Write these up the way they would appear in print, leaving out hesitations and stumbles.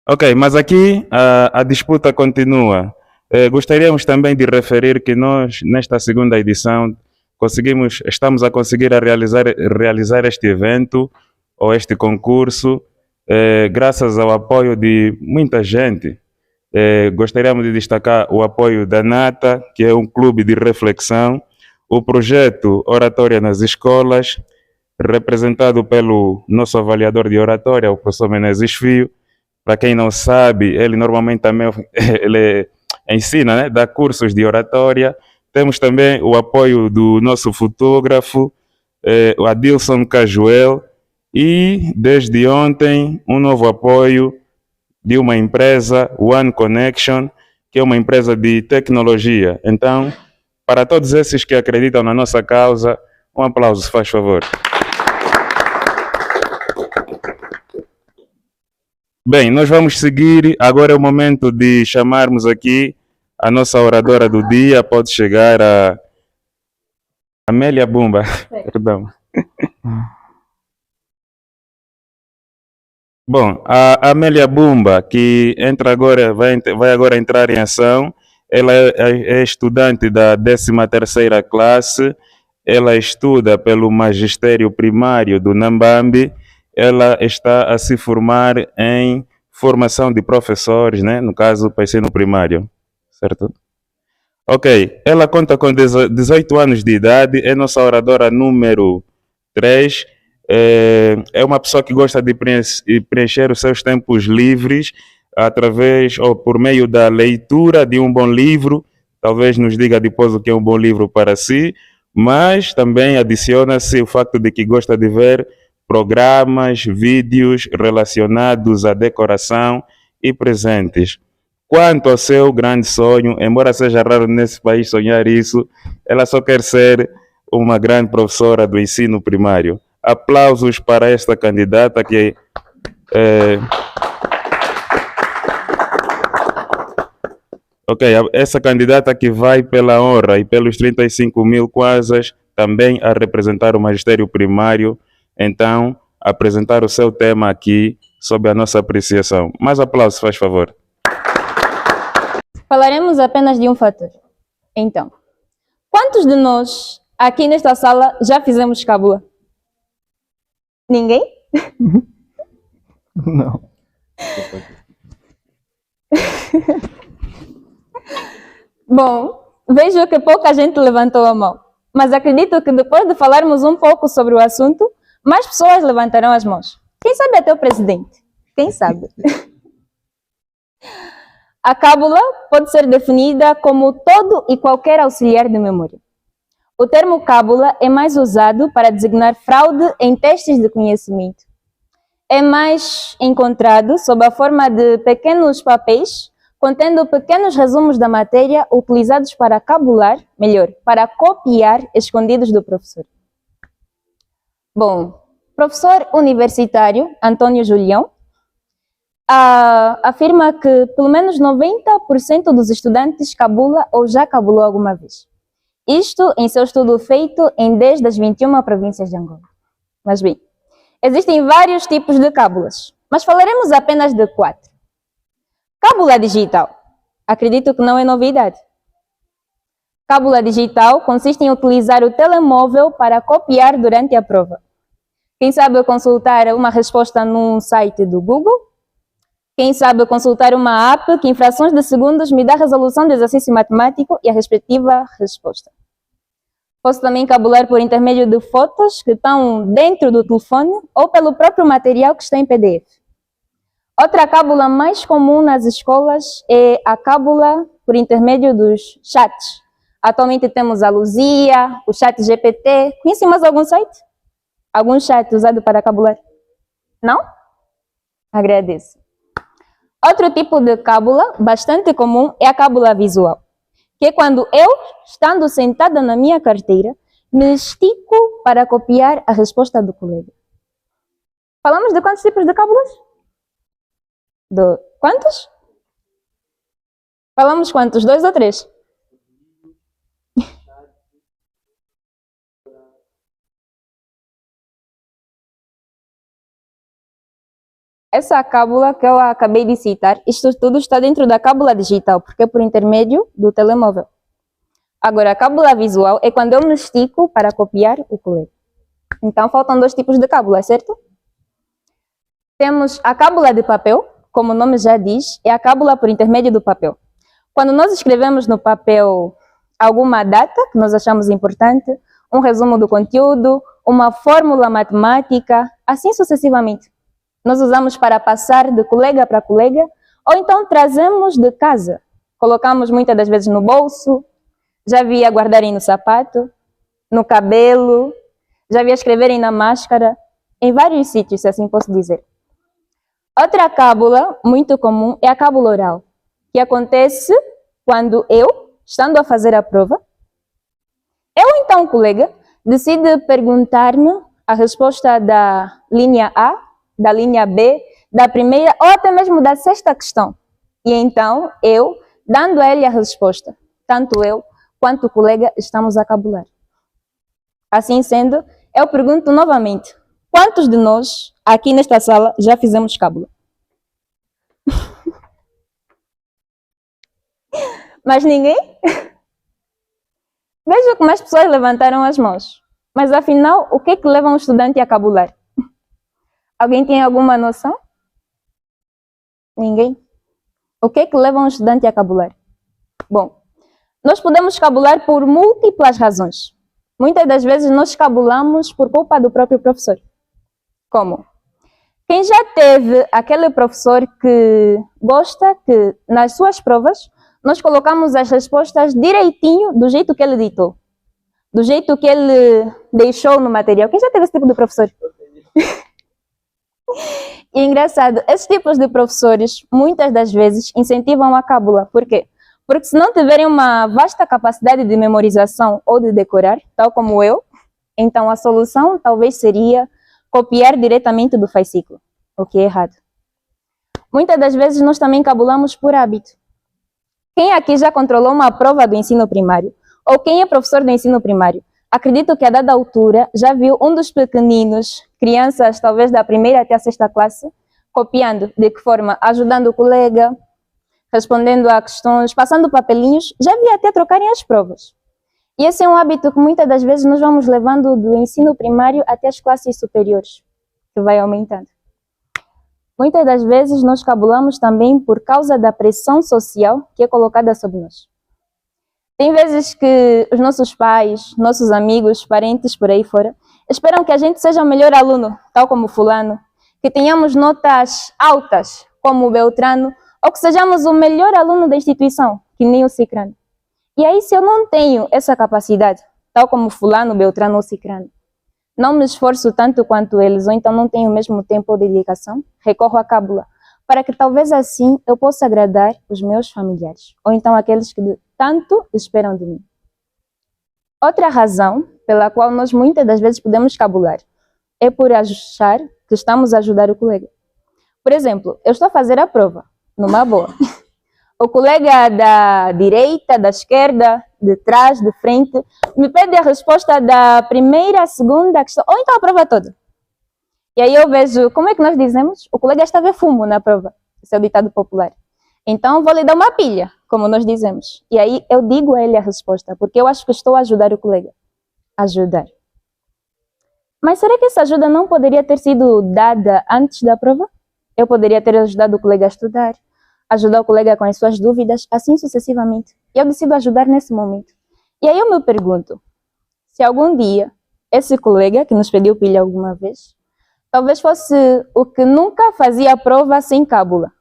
Ok, mas aqui a disputa continua. Gostaríamos também de referir que nós, nesta segunda edição, estamos a conseguir realizar este evento ou este concurso graças ao apoio de muita gente. Gostaríamos de destacar o apoio da NATA, que é um clube de reflexão, o projeto Oratória nas Escolas, representado pelo nosso avaliador de oratória, o professor Menezes Fio. Para quem não sabe, ele normalmente também ele ensina, né? Dá cursos de oratória. Temos também o apoio do nosso fotógrafo, o Adilson Cajuel, e desde ontem um novo apoio de uma empresa, One Connection, que é uma empresa de tecnologia. Então, para todos esses que acreditam na nossa causa, um aplauso, se faz favor. Bem, nós vamos seguir. Agora é o momento de chamarmos aqui a nossa oradora do dia. Pode chegar a Amélia Bumba. Perdão. Bom, a Amélia Bumba, que entra agora, vai agora entrar em ação, ela é estudante da 13ª classe, ela estuda pelo magistério primário do Nambambi, ela está a se formar em formação de professores, né? No caso, para ensino primário, certo? Ok, ela conta com 18 anos de idade, é nossa oradora número 3. É uma pessoa que gosta de preencher os seus tempos livres através ou por meio da leitura de um bom livro. Talvez nos diga depois o que é um bom livro para si, mas também adiciona-se o facto de que gosta de ver programas, vídeos relacionados à decoração e presentes. Quanto ao seu grande sonho, embora seja raro nesse país sonhar isso, ela só quer ser uma grande professora do ensino primário. Aplausos para esta candidata que essa candidata que vai pela honra e pelos 35.000 kwanzas também a representar o magistério primário, então apresentar o seu tema aqui sob a nossa apreciação. Mais aplausos, faz favor. Falaremos apenas de um fator. Então, quantos de nós aqui nesta sala já fizemos cábula? Ninguém? Não. Bom, vejo que pouca gente levantou a mão, mas acredito que depois de falarmos um pouco sobre o assunto, mais pessoas levantarão as mãos. Quem sabe até o presidente? Quem sabe? A cábula pode ser definida como todo e qualquer auxiliar de memória. O termo cábula é mais usado para designar fraude em testes de conhecimento. É mais encontrado sob a forma de pequenos papéis contendo pequenos resumos da matéria utilizados para cabular, melhor, para copiar escondidos do professor. Bom, professor universitário Antônio Julião afirma que pelo menos 90% dos estudantes cabula ou já cabulou alguma vez. Isto em seu estudo feito em 10 das 21 províncias de Angola. Mas bem, existem vários tipos de cábulas, mas falaremos apenas de 4. Cábula digital. Acredito que não é novidade. Cábula digital consiste em utilizar o telemóvel para copiar durante a prova. Quem sabe consultar uma resposta num site do Google? Quem sabe consultar uma app que em frações de segundos me dá a resolução do exercício matemático e a respectiva resposta. Posso também cabular por intermédio de fotos que estão dentro do telefone ou pelo próprio material que está em PDF. Outra cábula mais comum nas escolas é a cábula por intermédio dos chats. Atualmente temos a Luzia, o chat GPT. Conhece mais algum site? Algum chat usado para cabular? Não? Agradeço. Outro tipo de cábula bastante comum é a cábula visual, que é quando eu, estando sentada na minha carteira, me estico para copiar a resposta do colega. Falamos de quantos tipos de cábulas? Quantos? Falamos quantos? 2 ou 3? Essa cábula que eu acabei de citar, isto tudo está dentro da cábula digital, porque é por intermédio do telemóvel. Agora, a cábula visual é quando eu me estico para copiar o colega. Então, faltam dois tipos de cábula, certo? Temos a cábula de papel, como o nome já diz, é a cábula por intermédio do papel. Quando nós escrevemos no papel alguma data que nós achamos importante, um resumo do conteúdo, uma fórmula matemática, assim sucessivamente. Nós usamos para passar de colega para colega, ou então trazemos de casa. Colocamos muitas das vezes no bolso, já via guardarem no sapato, no cabelo, já via escreverem na máscara, em vários sítios, se assim posso dizer. Outra cábula muito comum é a cábula oral, que acontece quando eu, estando a fazer a prova, eu então, o colega, decide perguntar-me a resposta da linha A, da linha B, da primeira ou até mesmo da sexta questão. E então, eu, dando a ele a resposta, tanto eu quanto o colega estamos a cabular. Assim sendo, eu pergunto novamente, quantos de nós, aqui nesta sala, já fizemos cábula? Mas ninguém? Veja como as pessoas levantaram as mãos. Mas afinal, o que é que leva um estudante a cabular? Alguém tem alguma noção? Ninguém? O que é que leva um estudante a cabular? Bom, nós podemos cabular por múltiplas razões. Muitas das vezes nós cabulamos por culpa do próprio professor. Como? Quem já teve aquele professor que gosta que nas suas provas nós colocamos as respostas direitinho do jeito que ele ditou, do jeito que ele deixou no material. Quem já teve esse tipo de professor? E é engraçado, esses tipos de professores, muitas das vezes, incentivam a cábula. Por quê? Porque se não tiverem uma vasta capacidade de memorização ou de decorar, tal como eu, então a solução talvez seria copiar diretamente do fascículo, o que é errado. Muitas das vezes nós também cabulamos por hábito. Quem aqui já controlou uma prova do ensino primário? Ou quem é professor do ensino primário? Acredito que a dada altura já viu um dos pequeninos, crianças talvez da primeira até a sexta classe, copiando. De que forma? Ajudando o colega, respondendo a questões, passando papelinhos, já vi até trocarem as provas. E esse é um hábito que muitas das vezes nós vamos levando do ensino primário até as classes superiores, que vai aumentando. Muitas das vezes nós cabulamos também por causa da pressão social que é colocada sobre nós. Tem vezes que os nossos pais, nossos amigos, parentes por aí fora, esperam que a gente seja o melhor aluno, tal como fulano, que tenhamos notas altas, como o Beltrano, ou que sejamos o melhor aluno da instituição, que nem o Cicrano. E aí, se eu não tenho essa capacidade, tal como fulano, Beltrano ou Cicrano, não me esforço tanto quanto eles, ou então não tenho o mesmo tempo ou dedicação, recorro à cábula, para que talvez assim eu possa agradar os meus familiares, ou então aqueles que tanto esperam de mim. Outra razão pela qual nós muitas das vezes podemos cabular é por achar que estamos a ajudar o colega. Por exemplo, eu estou a fazer a prova, numa boa. O colega da direita, da esquerda, de trás, de frente, me pede a resposta da primeira, segunda questão, ou então a prova toda. E aí eu vejo, como é que nós dizemos? O colega está a ver fumo na prova. Esse é o ditado popular. Então vou lhe dar uma pilha, como nós dizemos. E aí eu digo a ele a resposta, porque eu acho que estou a ajudar o colega. Ajudar. Mas será que essa ajuda não poderia ter sido dada antes da prova? Eu poderia ter ajudado o colega a estudar, ajudar o colega com as suas dúvidas, assim sucessivamente. E eu decido ajudar nesse momento. E aí eu me pergunto, se algum dia esse colega que nos pediu pilha alguma vez, talvez fosse o que nunca fazia a prova sem cábula,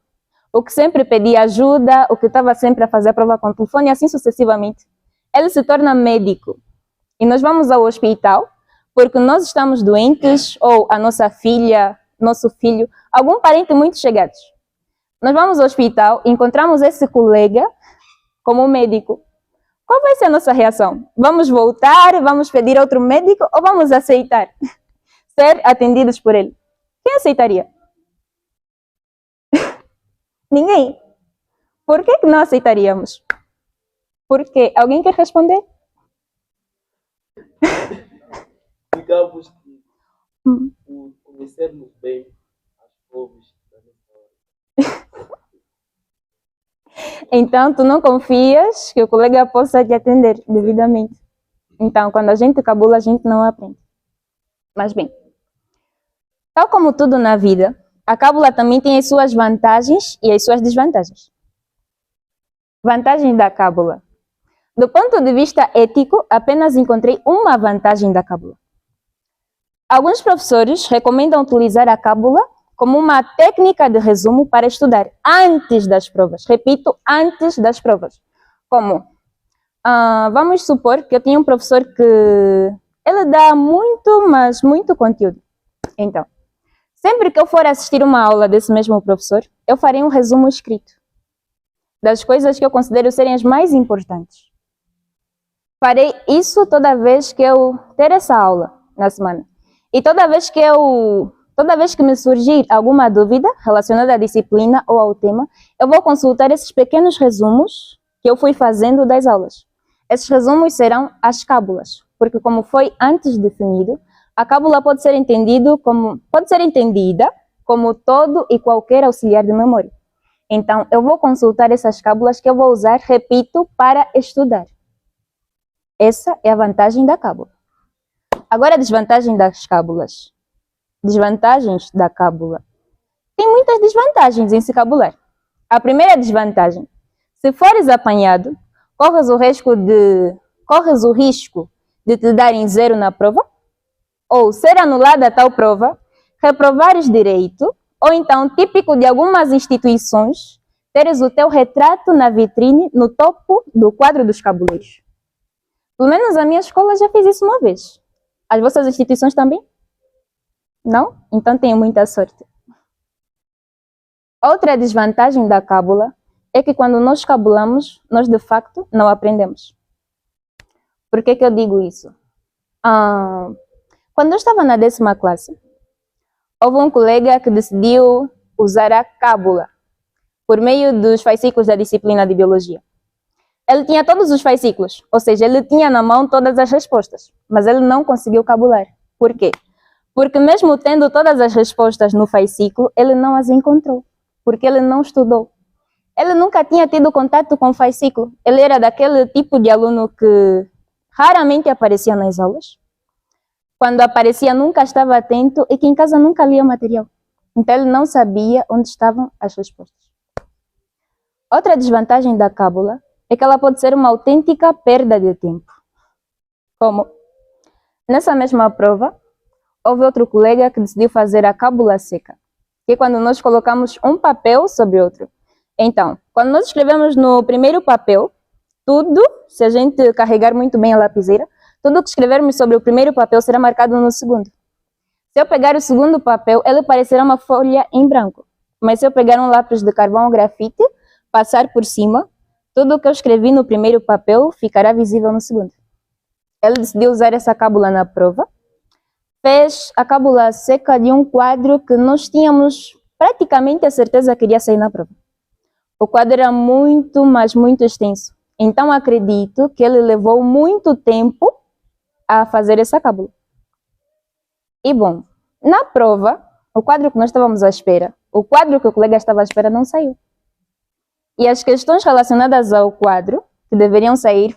o que sempre pedia ajuda, o que estava sempre a fazer a prova com o telefone, e assim sucessivamente. Ele se torna médico. E nós vamos ao hospital porque nós estamos doentes, ou a nossa filha, nosso filho, algum parente muito chegado. Nós vamos ao hospital, encontramos esse colega como médico. Qual vai ser a nossa reação? Vamos voltar, vamos pedir outro médico ou vamos aceitar ser atendidos por ele? Quem aceitaria? Ninguém. Por que não aceitaríamos? Porque alguém quer responder? Digamos que por conhecermos bem as provas da Então, tu não confias que o colega possa te atender devidamente. Então, quando a gente cabula, a gente não aprende. Mas bem, tal como tudo na vida, a cábula também tem as suas vantagens e as suas desvantagens. Vantagens da cábula. Do ponto de vista ético, apenas encontrei uma vantagem da cábula. Alguns professores recomendam utilizar a cábula como uma técnica de resumo para estudar antes das provas. Repito, antes das provas. Como? Vamos supor que eu tenho um professor que ele dá muito, mas muito conteúdo. Então, sempre que eu for assistir uma aula desse mesmo professor, eu farei um resumo escrito das coisas que eu considero serem as mais importantes. Farei isso toda vez que eu ter essa aula na semana. E toda vez que me surgir alguma dúvida relacionada à disciplina ou ao tema, eu vou consultar esses pequenos resumos que eu fui fazendo das aulas. Esses resumos serão as cábulas, porque como foi antes definido, a cábula pode ser entendida como todo e qualquer auxiliar de memória. Então, eu vou consultar essas cábulas que eu vou usar, repito, para estudar. Essa é a vantagem da cábula. Agora, a desvantagem das cábulas. Desvantagens da cábula. Tem muitas desvantagens em se cabular. A primeira desvantagem: se fores apanhado, corres o risco de te darem 0 na prova, ou ser anulada a tal prova, reprovares direito, ou então, típico de algumas instituições, teres o teu retrato na vitrine no topo do quadro dos cabuleiros. Pelo menos a minha escola já fez isso uma vez. As vossas instituições também? Não? Então tenho muita sorte. Outra desvantagem da cábula é que quando nós cabulamos, nós de facto não aprendemos. Por que eu digo isso? Quando eu estava na 10ª classe, houve um colega que decidiu usar a cábula por meio dos fascículos da disciplina de biologia. Ele tinha todos os fascículos, ou seja, ele tinha na mão todas as respostas, mas ele não conseguiu cabular. Por quê? Porque mesmo tendo todas as respostas no fascículo, ele não as encontrou, porque ele não estudou. Ele nunca tinha tido contato com o fascículo. Ele era daquele tipo de aluno que raramente aparecia nas aulas. Quando aparecia, nunca estava atento e que em casa nunca lia o material. Então ele não sabia onde estavam as respostas. Outra desvantagem da cábula é que ela pode ser uma autêntica perda de tempo. Como? Nessa mesma prova, houve outro colega que decidiu fazer a cábula seca, que é quando nós colocamos um papel sobre outro. Então, quando nós escrevemos no primeiro papel, tudo, se a gente carregar muito bem a lapiseira, tudo que escrevermos sobre o primeiro papel será marcado no segundo. Se eu pegar o segundo papel, ele parecerá uma folha em branco. Mas se eu pegar um lápis de carvão ou grafite, passar por cima, tudo o que eu escrevi no primeiro papel ficará visível no segundo. Ele decidiu usar essa cábula na prova. Fez a cábula seca de um quadro que nós tínhamos praticamente a certeza que iria sair na prova. O quadro era muito, mas muito extenso. Então acredito que ele levou muito tempo a fazer essa cábula. E bom, na prova, o quadro que nós estávamos à espera, o quadro que o colega estava à espera não saiu. E as questões relacionadas ao quadro, que deveriam sair,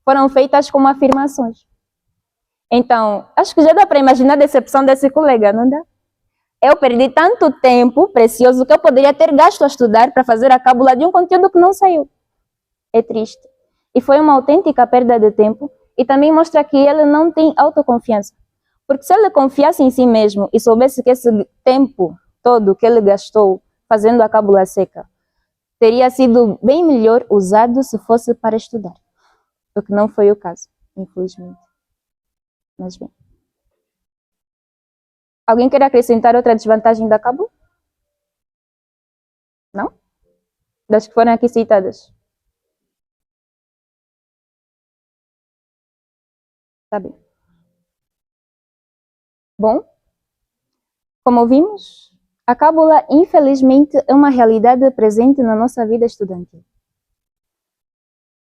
foram feitas como afirmações. Então, acho que já dá para imaginar a decepção desse colega, não dá? Eu perdi tanto tempo precioso que eu poderia ter gasto a estudar para fazer a cábula de um conteúdo que não saiu. É triste. E foi uma autêntica perda de tempo e também mostra que ele não tem autoconfiança. Porque se ele confiasse em si mesmo e soubesse que esse tempo todo que ele gastou fazendo a cábula seca teria sido bem melhor usado se fosse para estudar. O que não foi o caso, infelizmente. Mas bem. Alguém quer acrescentar outra desvantagem da cábula? Não? Das que foram aqui citadas. Tá bem. Bom, como vimos, a cábula, infelizmente, é uma realidade presente na nossa vida estudantil.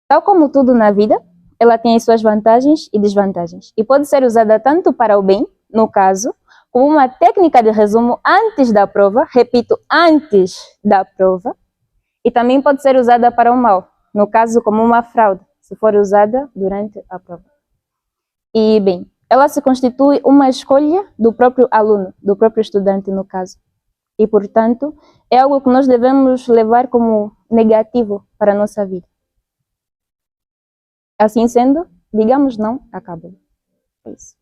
Tal como tudo na vida, ela tem as suas vantagens e desvantagens, e pode ser usada tanto para o bem, no caso, como uma técnica de resumo antes da prova, repito, antes da prova, E também pode ser usada para o mal, no caso como uma fraude, se for usada durante a prova. E, bem, ela se constitui uma escolha do próprio aluno, do próprio estudante, no caso. E, portanto, é algo que nós devemos levar como negativo para a nossa vida. Assim sendo, digamos não à cábula. É isso.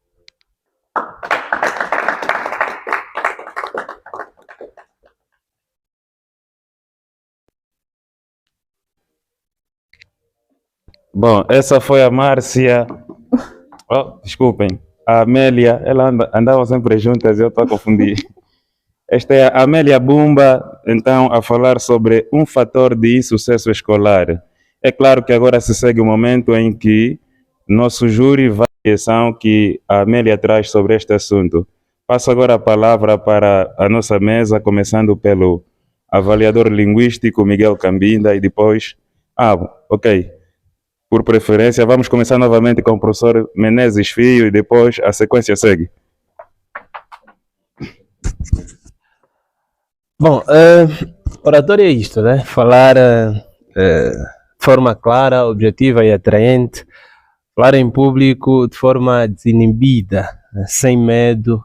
Bom, essa foi a Márcia. Oh, desculpem. A Amélia, ela andava sempre juntas, eu estou a confundir. Esta é a Amélia Bumba, então, a falar sobre um fator de insucesso escolar. É claro que agora se segue o momento em que nosso júri vai à questão que a Amélia traz sobre este assunto. Passo agora a palavra para a nossa mesa, começando pelo avaliador linguístico Miguel Cambinda e depois... ok. Por preferência, vamos começar novamente com o professor Menezes Filho e depois a sequência segue. Bom, oratória é isto, né? Falar de forma clara, objetiva e atraente, falar em público de forma desinibida, sem medo.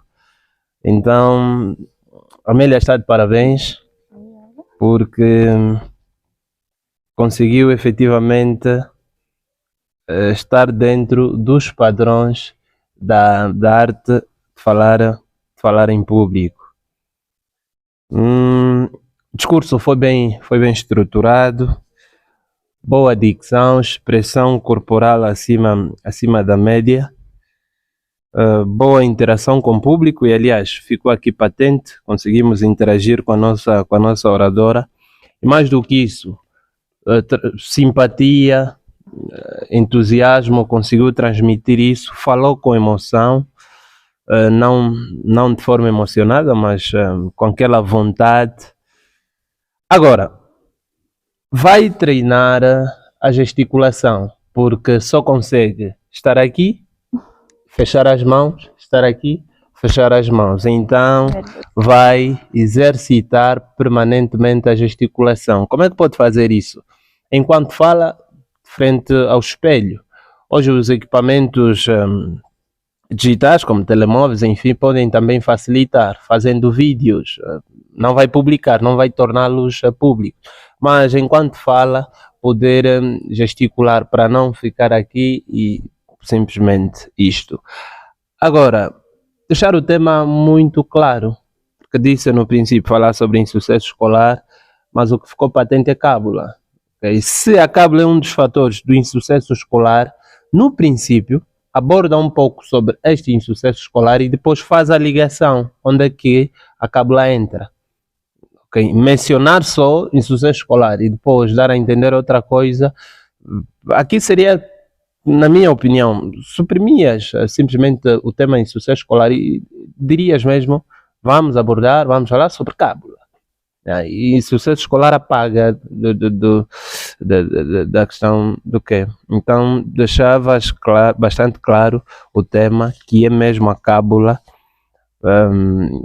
Então, a Amélia está de parabéns, porque conseguiu efetivamente estar dentro dos padrões da arte de falar em público. O discurso foi bem estruturado, boa dicção, expressão corporal acima da média, boa interação com o público e, aliás, ficou aqui patente, conseguimos interagir com a nossa oradora. E mais do que isso, simpatia, entusiasmo, conseguiu transmitir isso, falou com emoção, não de forma emocionada, mas com aquela vontade. Agora, vai treinar a gesticulação, porque só consegue estar aqui, fechar as mãos, estar aqui, fechar as mãos. Então, vai exercitar permanentemente a gesticulação. Como é que pode fazer isso? Enquanto fala, frente ao espelho. Hoje os equipamentos digitais, como telemóveis, enfim, podem também facilitar, fazendo vídeos. Não vai publicar, não vai torná-los públicos, mas enquanto fala, poder gesticular para não ficar aqui e simplesmente isto. Agora, deixar o tema muito claro, porque disse no princípio falar sobre insucesso escolar, mas o que ficou patente é cábula. Okay? Se a cábula é um dos fatores do insucesso escolar, no princípio, aborda um pouco sobre este insucesso escolar e depois faz a ligação, onde é que a cábula entra. Okay? Mencionar só insucesso escolar e depois dar a entender outra coisa, aqui seria, na minha opinião, suprimias simplesmente o tema insucesso escolar e dirias mesmo, vamos falar sobre cábula. E sucesso escolar apaga da questão do quê? Então deixavas bastante claro o tema, que é mesmo a cábula,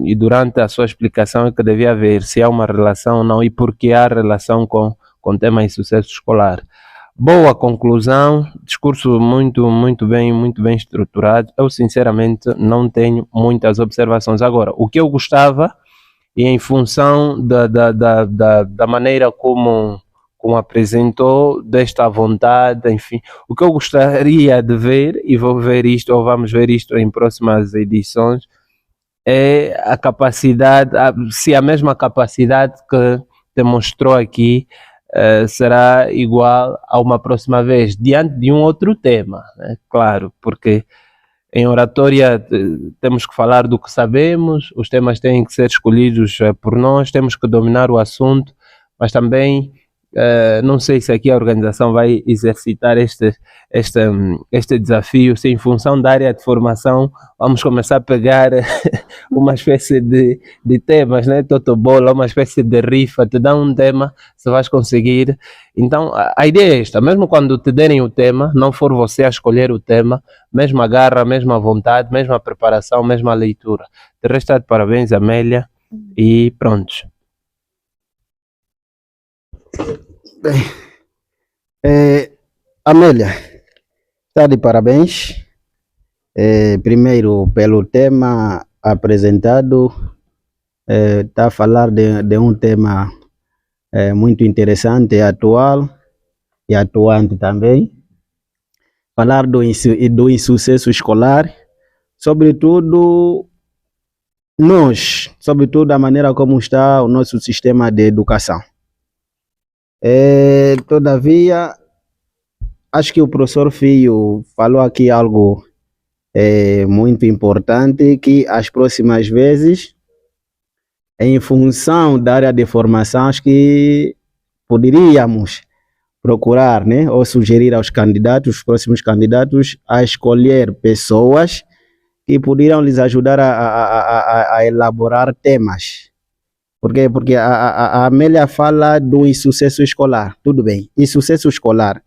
e durante a sua explicação é que devia haver se há uma relação ou não e por que há relação com o tema insucesso escolar. Boa conclusão, discurso muito bem estruturado. Eu sinceramente não tenho muitas observações. Agora, o que eu gostava, e em função da maneira como apresentou, desta vontade, enfim, o que eu gostaria de ver, e vou ver isto, ou vamos ver isto em próximas edições, é a capacidade, se a mesma capacidade que demonstrou aqui será igual a uma próxima vez, diante de um outro tema, né? Claro, porque em oratória temos que falar do que sabemos, os temas têm que ser escolhidos por nós, temos que dominar o assunto, mas também não sei se aqui a organização vai exercitar este desafio, se em função da área de formação vamos começar a pegar uma espécie de temas, né? Totobola, uma espécie de rifa, te dá um tema, se vais conseguir. Então a ideia é esta, mesmo quando te derem o tema, não for você a escolher o tema, mesma garra, mesma vontade, mesma preparação, mesma leitura. De resto, de parabéns, Amélia, e prontos. Bem, Amélia, está de parabéns. Primeiro, pelo tema apresentado, está a falar de um tema muito interessante, atual e atuante também. Falar do insucesso escolar, sobretudo sobretudo a maneira como está o nosso sistema de educação. Todavia, acho que o professor Fio falou aqui algo muito importante, que as próximas vezes, em função da área de formação, acho que poderíamos procurar, né, ou sugerir aos candidatos, os próximos candidatos, a escolher pessoas que poderiam lhes ajudar a elaborar temas. Por quê? Porque a Amélia fala do insucesso escolar. Tudo bem, insucesso escolar.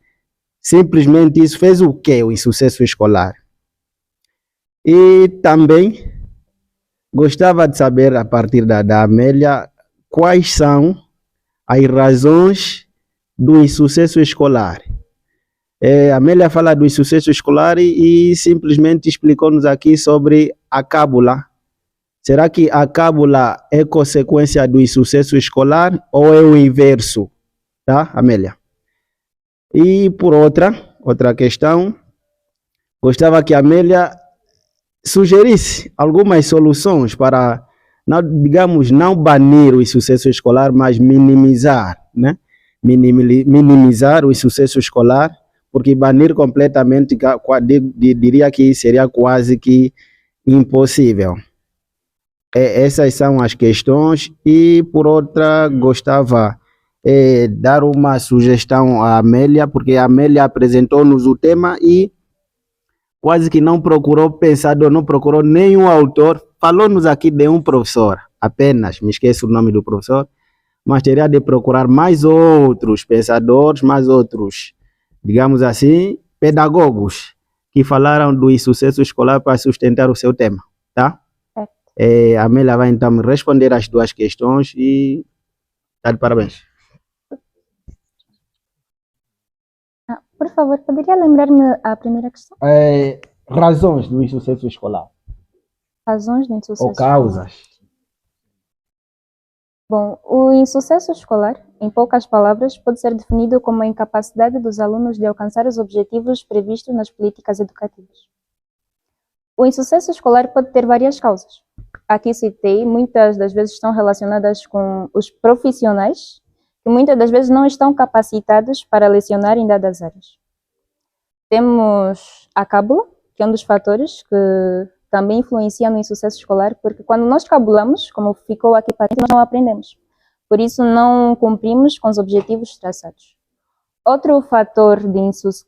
Simplesmente isso fez o quê, o insucesso escolar? E também gostava de saber, a partir da Amélia, quais são as razões do insucesso escolar. A Amélia fala do insucesso escolar e simplesmente explicou-nos aqui sobre a cábula. Será que a cábula é consequência do insucesso escolar ou é o inverso? Tá, Amélia? E por outra questão, gostava que a Amélia sugerisse algumas soluções para, digamos, não banir o insucesso escolar, mas minimizar, né? Minimizar o insucesso escolar, porque banir completamente, diria que seria quase que impossível. Essas são as questões. E por outra, gostava de dar uma sugestão à Amélia, porque a Amélia apresentou-nos o tema e quase que não procurou pensador, não procurou nenhum autor, falou-nos aqui de um professor, apenas, me esqueço o nome do professor, mas teria de procurar mais outros pensadores, mais outros, digamos assim, pedagogos, que falaram do insucesso escolar para sustentar o seu tema, tá? A Amélia vai então me responder as duas questões e está de parabéns. Por favor, poderia lembrar-me a primeira questão? Razões do insucesso escolar. Razões do insucesso ou causas. escolar. Bom, o insucesso escolar, em poucas palavras, pode ser definido como a incapacidade dos alunos de alcançar os objetivos previstos nas políticas educativas. O insucesso escolar pode ter várias causas. Aqui citei, muitas das vezes estão relacionadas com os profissionais, que muitas das vezes não estão capacitados para lecionar em dadas áreas. Temos a cábula, que é um dos fatores que também influencia no insucesso escolar, porque quando nós cabulamos, como ficou aqui patente, nós não aprendemos. Por isso, não cumprimos com os objetivos traçados. Outro fator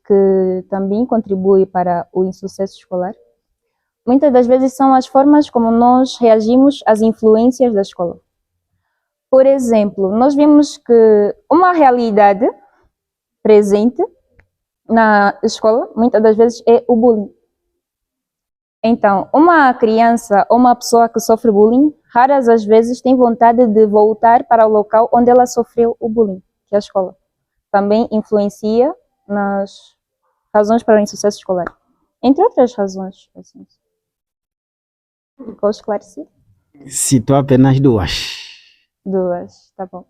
que também contribui para o insucesso escolar, muitas das vezes são as formas como nós reagimos às influências da escola. Por exemplo, nós vimos que uma realidade presente na escola, muitas das vezes, é o bullying. Então, uma criança ou uma pessoa que sofre bullying, raras as vezes tem vontade de voltar para o local onde ela sofreu o bullying, que é a escola. Também influencia nas razões para o insucesso escolar. Entre outras razões. Assim. Ficou esclarecido? Citou apenas duas. Duas, tá bom.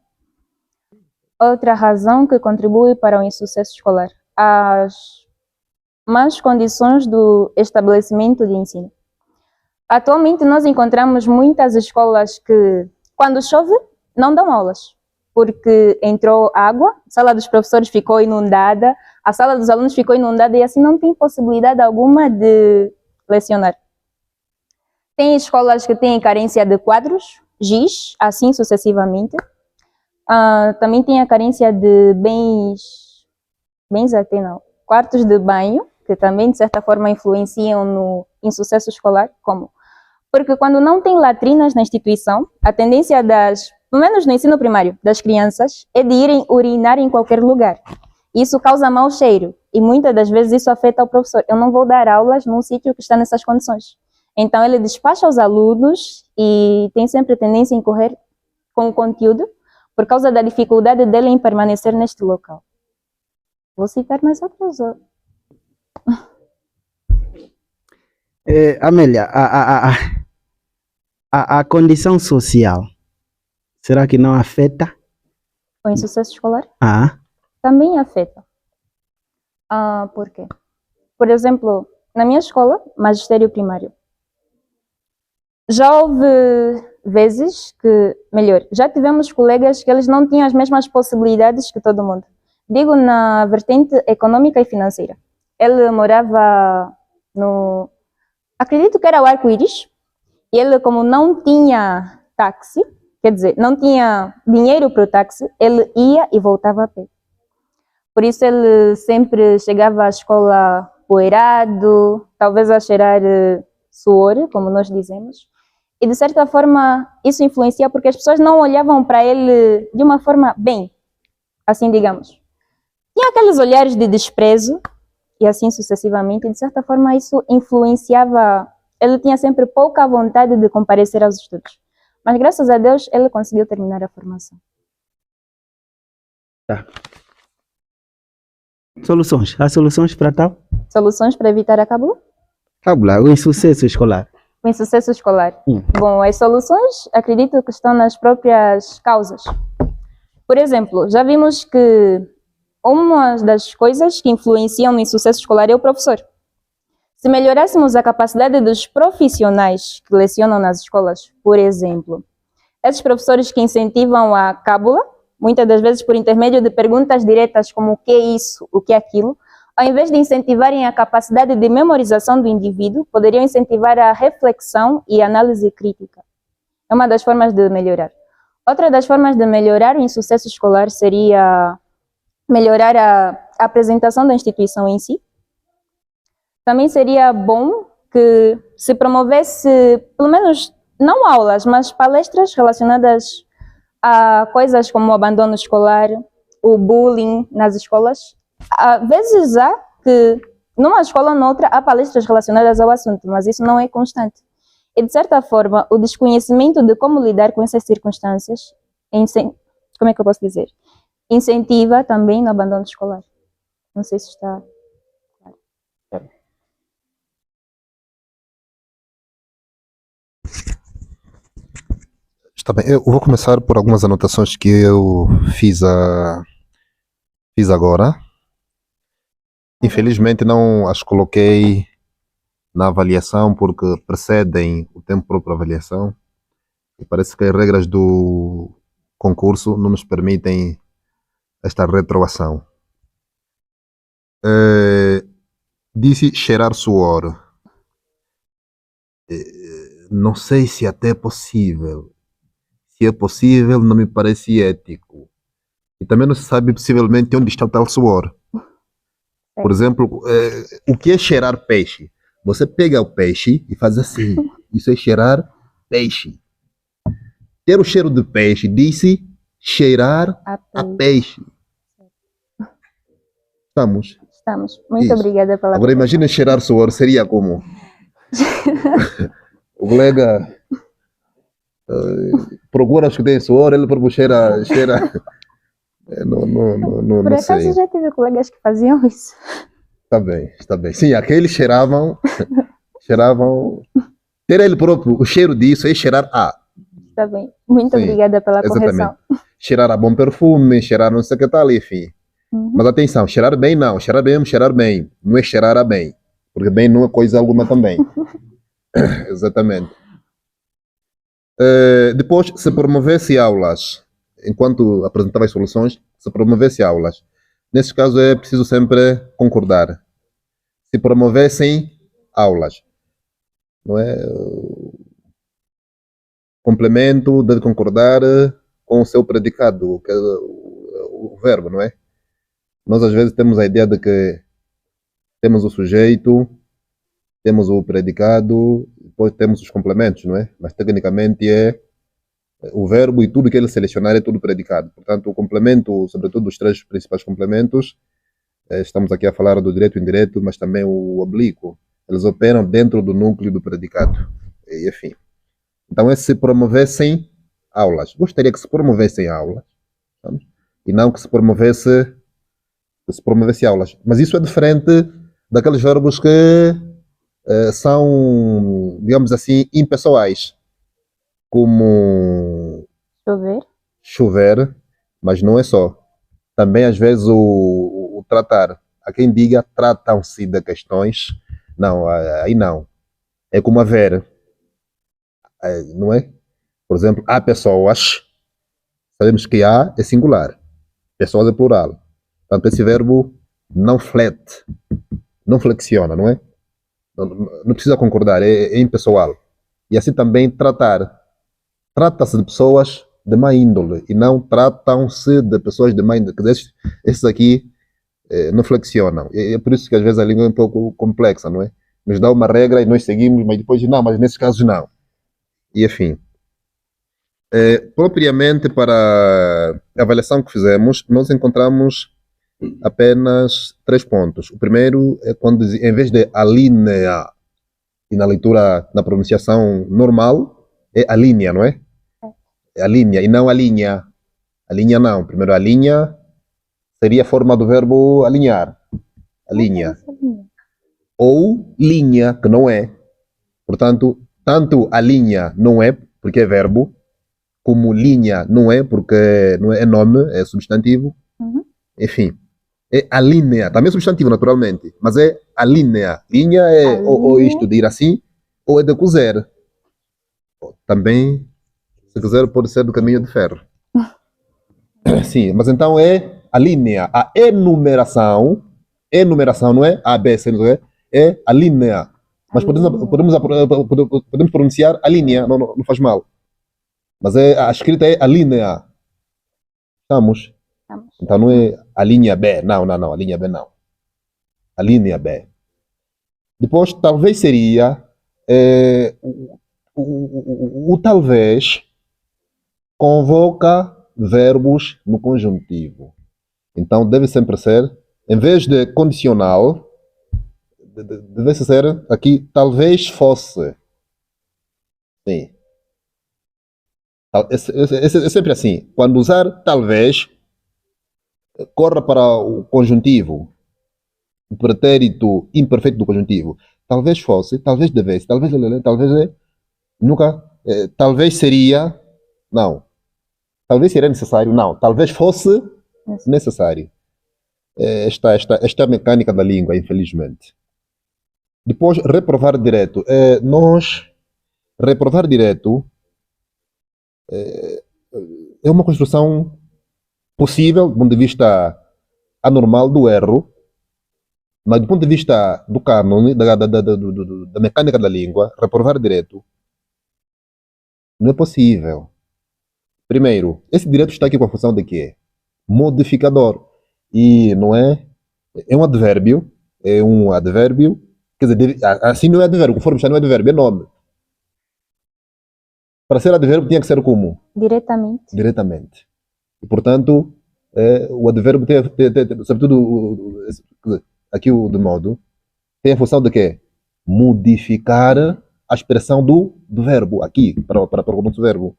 Outra razão que contribui para o insucesso escolar, as más condições do estabelecimento de ensino. Atualmente nós encontramos muitas escolas que, quando chove, não dão aulas, porque entrou água, a sala dos professores ficou inundada, a sala dos alunos ficou inundada e assim não tem possibilidade alguma de lecionar. Tem escolas que têm carência de quadros, giz, assim sucessivamente. Também tem a carência de quartos de banho, que também de certa forma influenciam no insucesso escolar, como? Porque quando não tem latrinas na instituição, a tendência pelo menos no ensino primário, das crianças, é de irem urinar em qualquer lugar. Isso causa mau cheiro e muitas das vezes isso afeta o professor. Eu não vou dar aulas num sítio que está nessas condições. Então ele despacha os alunos e tem sempre tendência em correr com o conteúdo, por causa da dificuldade dele em permanecer neste local. Vou citar mais outros. Amélia, a condição social, será que não afeta? O insucesso escolar Ah, também afeta. Por quê? Por exemplo, na minha escola, magistério primário, já houve vezes que, melhor, já tivemos colegas que eles não tinham as mesmas possibilidades que todo mundo. Digo na vertente econômica e financeira. Ele morava no... Acredito que era o Arco-Íris. E ele, como não tinha táxi, quer dizer, não tinha dinheiro para o táxi, ele ia e voltava a pé. Por isso ele sempre chegava à escola poeirado, talvez a cheirar suor, como nós dizemos. E de certa forma isso influencia porque as pessoas não olhavam para ele de uma forma bem, assim digamos. Tinha aqueles olhares de desprezo e assim sucessivamente, e de certa forma isso influenciava, ele tinha sempre pouca vontade de comparecer aos estudos. Mas graças a Deus ele conseguiu terminar a formação. tá. Soluções. Há soluções para tal? Soluções para evitar a cábula? Cábula, o insucesso escolar. O insucesso escolar. Bom, as soluções acredito que estão nas próprias causas. Por exemplo, já vimos que uma das coisas que influenciam no insucesso escolar é o professor. Se melhorássemos a capacidade dos profissionais que lecionam nas escolas, por exemplo, esses professores que incentivam a cábula, muitas das vezes por intermédio de perguntas diretas como o que é isso, o que é aquilo, ao invés de incentivarem a capacidade de memorização do indivíduo, poderiam incentivar a reflexão e análise crítica. É uma das formas de melhorar. Outra das formas de melhorar o insucesso escolar seria melhorar a apresentação da instituição em si. Também seria bom que se promovesse, pelo menos, não aulas, mas palestras relacionadas a coisas como o abandono escolar, o bullying nas escolas. Às vezes há que, numa escola ou noutra, há palestras relacionadas ao assunto, mas isso não é constante. E, de certa forma, o desconhecimento de como lidar com essas circunstâncias, como é que eu posso dizer? Incentiva também no abandono escolar. Não sei se está claro. Está bem, eu vou começar por algumas anotações que eu fiz agora. Infelizmente não as coloquei na avaliação porque precedem o tempo próprio da avaliação. E parece que as regras do concurso não nos permitem esta retroação. Disse cheirar suor. Não sei se até é possível. Se é possível, não me parece ético. E também não se sabe possivelmente onde está o tal suor. Por exemplo, o que é cheirar peixe? Você pega o peixe e faz assim. Isso é cheirar peixe. Ter o cheiro de peixe, disse cheirar a peixe. Estamos? Estamos. Muito Isso. obrigada pela Agora imagina cheirar suor, seria como? O colega procura os que têm suor, ele próprio cheira. Não Por acaso sei. já tive colegas que faziam isso. Está bem, está bem. Sim, aqueles cheiravam. Ter ele próprio, o cheiro disso é cheirar a. Está bem. Muito Sim, obrigada pela correção. Cheirar a bom perfume, cheirar não sei o que tal, enfim. Mas atenção, cheirar bem não, cheirar bem. Não é cheirar a bem. Porque bem não é coisa alguma também. Exatamente. Depois, se promovesse aulas, enquanto apresentava as soluções, se promovesse aulas. Nesse caso é preciso sempre concordar. Se promovessem aulas, não é? Complemento deve concordar com o seu predicado, que é o verbo, não é? Nós às vezes temos a ideia de que temos o sujeito, temos o predicado, depois temos os complementos, não é? Mas tecnicamente é o verbo e tudo que ele selecionar é tudo predicado. Portanto, o complemento, sobretudo os três principais complementos, estamos aqui a falar do direto e indireto, mas também o oblíquo. Eles operam dentro do núcleo do predicado. E, enfim. Então, é se promovessem aulas. Gostaria que se promovessem aulas, e não que se promovesse aulas. Mas isso é diferente daqueles verbos que são, digamos assim, impessoais, como Chover. chover, mas não é só. Também, às vezes, o tratar. Há quem diga tratam-se de questões. Não, aí não. É como haver, não é? Por exemplo, há pessoas, sabemos que há é singular, pessoas é plural. Portanto, esse verbo não flete, não flexiona, não é? Não precisa concordar, é impessoal. E assim também tratar. Trata-se de pessoas de má índole e não tratam-se de pessoas de má índole. Esses aqui não flexionam. É por isso que às vezes a língua é um pouco complexa, não é? Nos dá uma regra e nós seguimos, mas depois não, mas nesses casos não. E enfim. Propriamente para a avaliação que fizemos, nós encontramos apenas 3 pontos. O primeiro é quando, em vez de alinea, e na leitura, na pronunciação normal, é a linha, não é? É a linha, e não a linha. A linha não. Primeiro, a linha seria a forma do verbo alinhar. A linha. Ou linha, que não é. Portanto, tanto a linha não é, porque é verbo, como linha não é, porque não é nome, é substantivo. Uhum. Enfim, é a linha, também é substantivo naturalmente, mas é a linha. Linha é ou isto de ir assim, ou é de cozer. Também, se quiser, pode ser do caminho de ferro. Sim, mas então é a linha. A enumeração não é A, B, C, não é a linha. Mas podemos pronunciar a linha, não faz mal. Mas a escrita é a linha. Estamos? Então não é a linha B. Não. A linha B não. A linha B. Depois, talvez seria o talvez convoca verbos no conjuntivo. Então deve sempre ser, em vez de condicional, deve ser aqui talvez fosse. Sim. É sempre assim. Quando usar talvez, corra para o conjuntivo, o pretérito imperfeito do conjuntivo. Talvez fosse, talvez devesse, talvez nunca, talvez seria, não. Talvez seria necessário, não. Talvez fosse necessário. Esta é a mecânica da língua, infelizmente. Depois, reprovar direto. Reprovar direto é uma construção possível do ponto de vista anormal do erro, mas do ponto de vista do cânone, da mecânica da língua, reprovar direto não é possível. Primeiro, esse direto está aqui com a função de quê? Modificador. E não é? É um advérbio. Quer dizer, assim não é advérbio, conforme está não é advérbio, é nome. Para ser advérbio tinha que ser como? Diretamente. E, portanto, o advérbio tem sobretudo, aqui o de modo, tem a função de quê? Modificar a expressão do verbo, aqui, para o nosso verbo.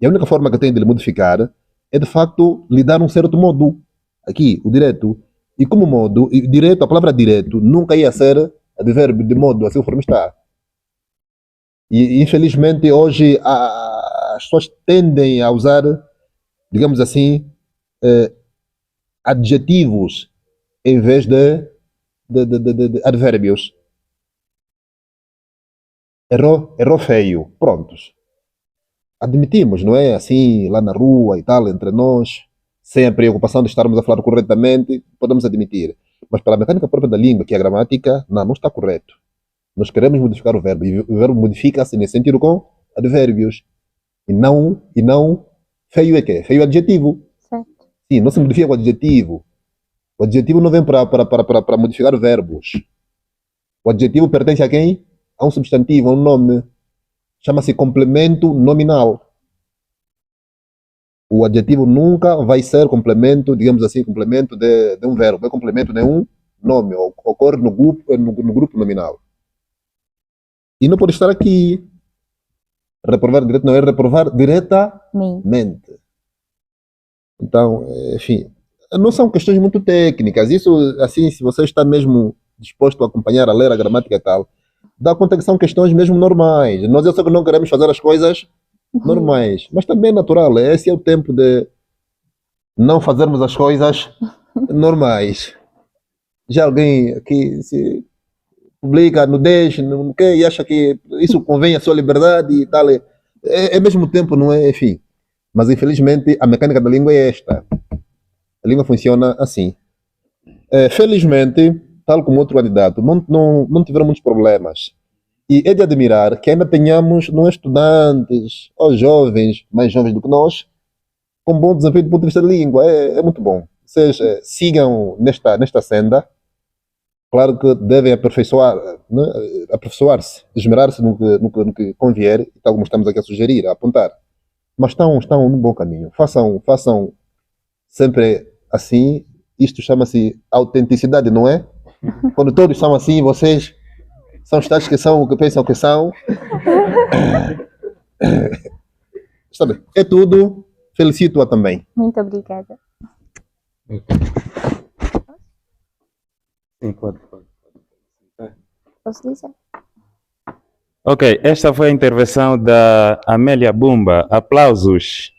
E a única forma que tem de lhe modificar é, de facto, lhe dar um certo modo. Aqui, o direto. E como modo, direto, a palavra direto nunca ia ser advérbio de modo, assim conforme está. E, infelizmente, hoje as pessoas tendem a usar, digamos assim, adjetivos em vez de advérbios. Errou feio. Prontos. Admitimos, não é? Assim, lá na rua e tal, entre nós, sem a preocupação de estarmos a falar corretamente, podemos admitir. Mas para a mecânica própria da língua, que é a gramática, não está correto. Nós queremos modificar o verbo, e o verbo modifica-se nesse sentido com advérbios. E não feio é quê? Feio é adjetivo. Certo. Sim, não se modifica com adjetivo. O adjetivo não vem para modificar verbos. O adjetivo pertence a quem? A um substantivo, a um nome. Chama-se complemento nominal. O adjetivo nunca vai ser complemento, digamos assim, complemento de um verbo. É complemento de um nome. Ocorre no grupo nominal. E não pode estar aqui. Reprovar direto não é reprovar diretamente. Então, enfim, não são questões muito técnicas. Isso, assim, se você está mesmo disposto a acompanhar, a ler a gramática e tal, dá conta que são questões mesmo normais. Nós, eu sei que não queremos fazer as coisas normais, mas também é natural. Esse é o tempo de não fazermos as coisas normais. Já alguém aqui se publica nudez, não quer, e acha que isso convém à sua liberdade e tal. É mesmo tempo, não é? Enfim. Mas infelizmente a mecânica da língua é esta. A língua funciona assim. Felizmente, tal como outro candidato, não tiveram muitos problemas. E é de admirar que ainda tenhamos não estudantes ou jovens, mais jovens do que nós, com bom desempenho do ponto de vista de língua. É muito bom. Vocês sigam nesta senda. Claro que devem aperfeiçoar, né? Aperfeiçoar-se, esmerar-se no que convier, tal como estamos aqui a sugerir, a apontar. Mas estão no bom caminho. Façam sempre assim. Isto chama-se autenticidade, não é? Quando todos são assim, vocês são os tais que são o que pensam que são. Está bem. É tudo. Felicito-a também. Muito obrigada. Sim, pode. Posso dizer? Ok, esta foi a intervenção da Amélia Bumba. Aplausos.